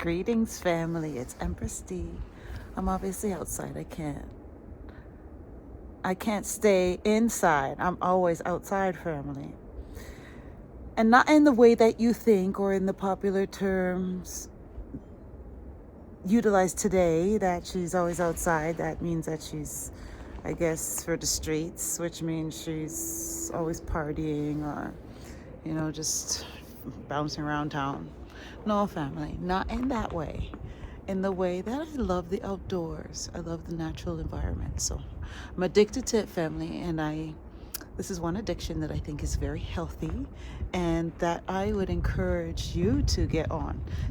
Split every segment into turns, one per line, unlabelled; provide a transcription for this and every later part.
Greetings, family. It's Empress D. I'm obviously outside. I can't stay inside. I'm always outside, family. And not in the way that you think or in the popular terms utilized today that she's always outside. That means that she's, I guess, for the streets, which means she's always partying or, just bouncing around town. No, family, not in that way. In the way that I love the outdoors. I love the natural environment. So I'm addicted to it, family, and this is one addiction that I think is very healthy and that I would encourage you to get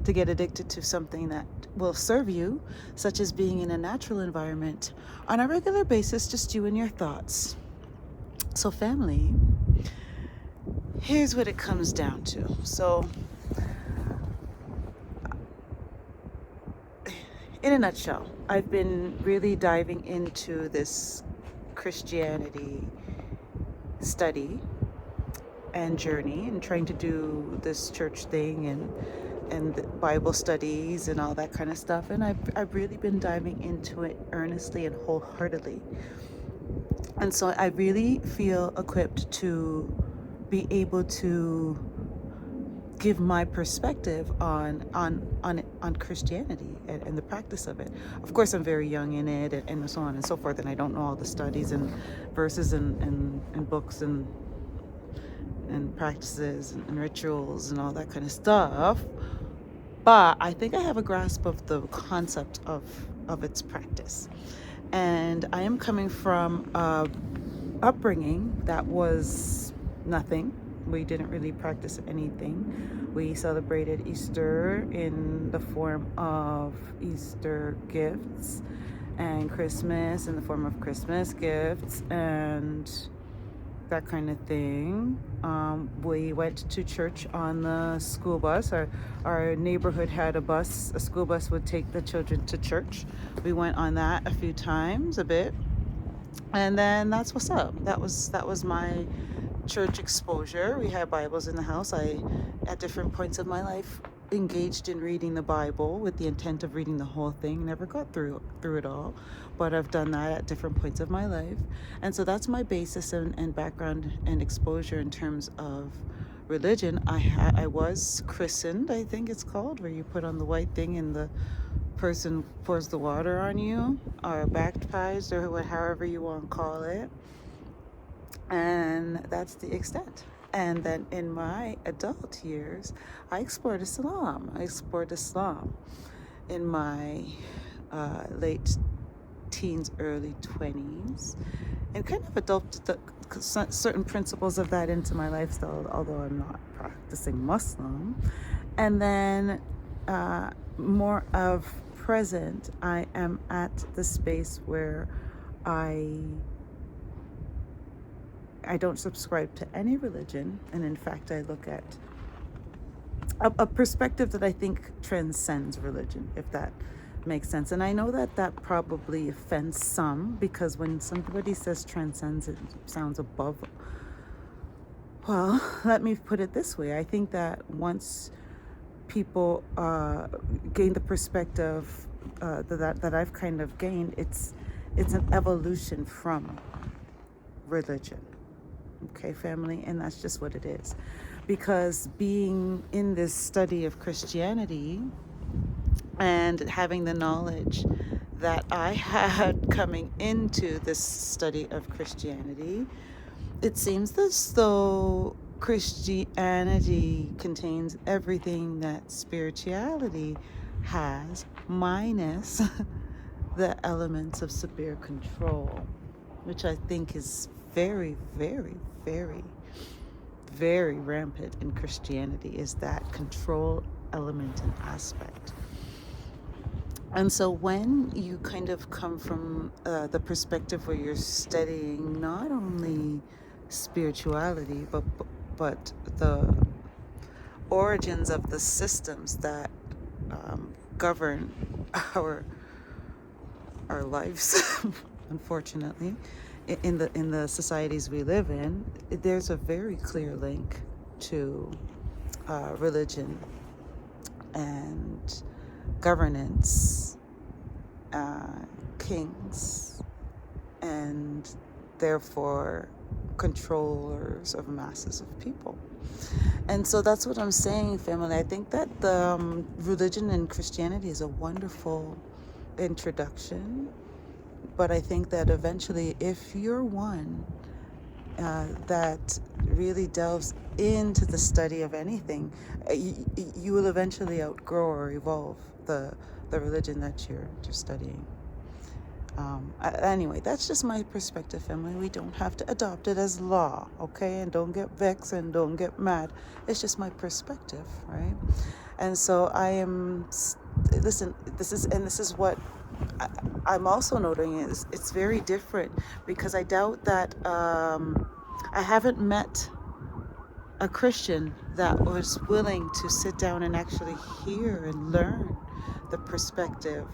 addicted to something that will serve you, such as being in a natural environment on a regular basis, just you and your thoughts. So, family, here's what it comes down to. So, in a nutshell, I've been really diving into this Christianity study and journey and trying to do this church thing and the Bible studies and all that kind of stuff. And I've really been diving into it earnestly and wholeheartedly. And so I really feel equipped to be able to give my perspective on Christianity and the practice of it. Of course, I'm very young in it and so on and so forth, and I don't know all the studies and verses and books and practices and rituals and all that kind of stuff. But I think I have a grasp of the concept of its practice. And I am coming from a upbringing that was nothing. We didn't really practice anything. We celebrated Easter in the form of Easter gifts and Christmas in the form of Christmas gifts and that kind of thing. We went to church on the school bus. Our neighborhood had a school bus would take the children to church. We went on that a few times, a bit. And then that's what's up. That was my church exposure. We had Bibles in the house. At different points of my life, engaged in reading the Bible with the intent of reading the whole thing. Never got through it all, but I've done that at different points of my life. And so that's my basis and background and exposure in terms of religion. I was christened, I think it's called, where you put on the white thing and the person pours the water on you, or baptized, or however you want to call it. And that's the extent. And then in my adult years, I explored Islam. In my late teens, early 20s, and kind of adopted certain principles of that into my lifestyle, although I'm not practicing Muslim. And then more of present, I am at the space where I don't subscribe to any religion, and in fact I look at a perspective that I think transcends religion, if that makes sense. And I know that probably offends some, because when somebody says transcends, it sounds above. Well, let me put it this way. I think that once people gain the perspective that I've kind of gained, it's an evolution from religion. Okay, family, and that's just what it is. Because being in this study of Christianity and having the knowledge that I had coming into this study of Christianity, it seems as though Christianity contains everything that spirituality has, minus the elements of severe control, which I think is very, very, very, very rampant in Christianity, is that control element and aspect. And so when you kind of come from the perspective where you're studying not only spirituality, but the origins of the systems that govern our lives, unfortunately, in the societies we live in, there's a very clear link to religion and governance, kings, and therefore controllers of masses of people. And so that's what I'm saying, family. I think that the religion and Christianity is a wonderful introduction, but I think that eventually, if you're one that really delves into the study of anything, you will eventually outgrow or evolve the religion that you're studying. Anyway, that's just my perspective, family. We don't have to adopt it as law, okay? And don't get vexed and don't get mad. It's just my perspective, right? And so I am, listen, this is what I'm also noting is it's very different, because I doubt that I haven't met a Christian that was willing to sit down and actually hear and learn the perspective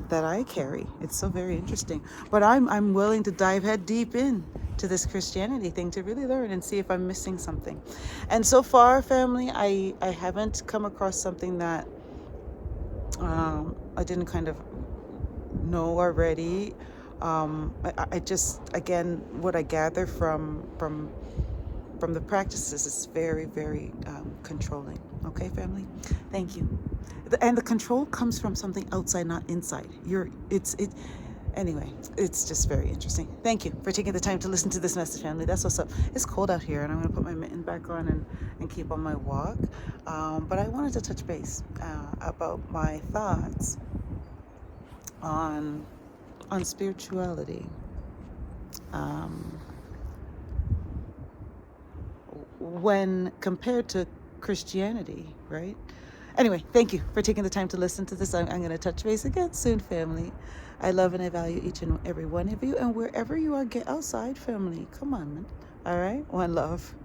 that I carry. It's so very interesting. But I'm willing to dive head deep in to this Christianity thing to really learn and see if I'm missing something. And so far, family, I haven't come across something that I didn't kind of know already. I just, again, what I gather from the practices is very, very controlling. Okay, family? Thank you. And the control comes from something outside, not inside. Anyway, it's just very interesting. Thank you for taking the time to listen to this message, family. That's what's up. It's cold out here, and I'm going to put my mitten back on and keep on my walk. But I wanted to touch base about my thoughts on spirituality. When compared to Christianity, right? Anyway, thank you for taking the time to listen to this. I'm going to touch base again soon, family. I love and I value each and every one of you. And wherever you are, get outside, family. Come on, man. All right? One love.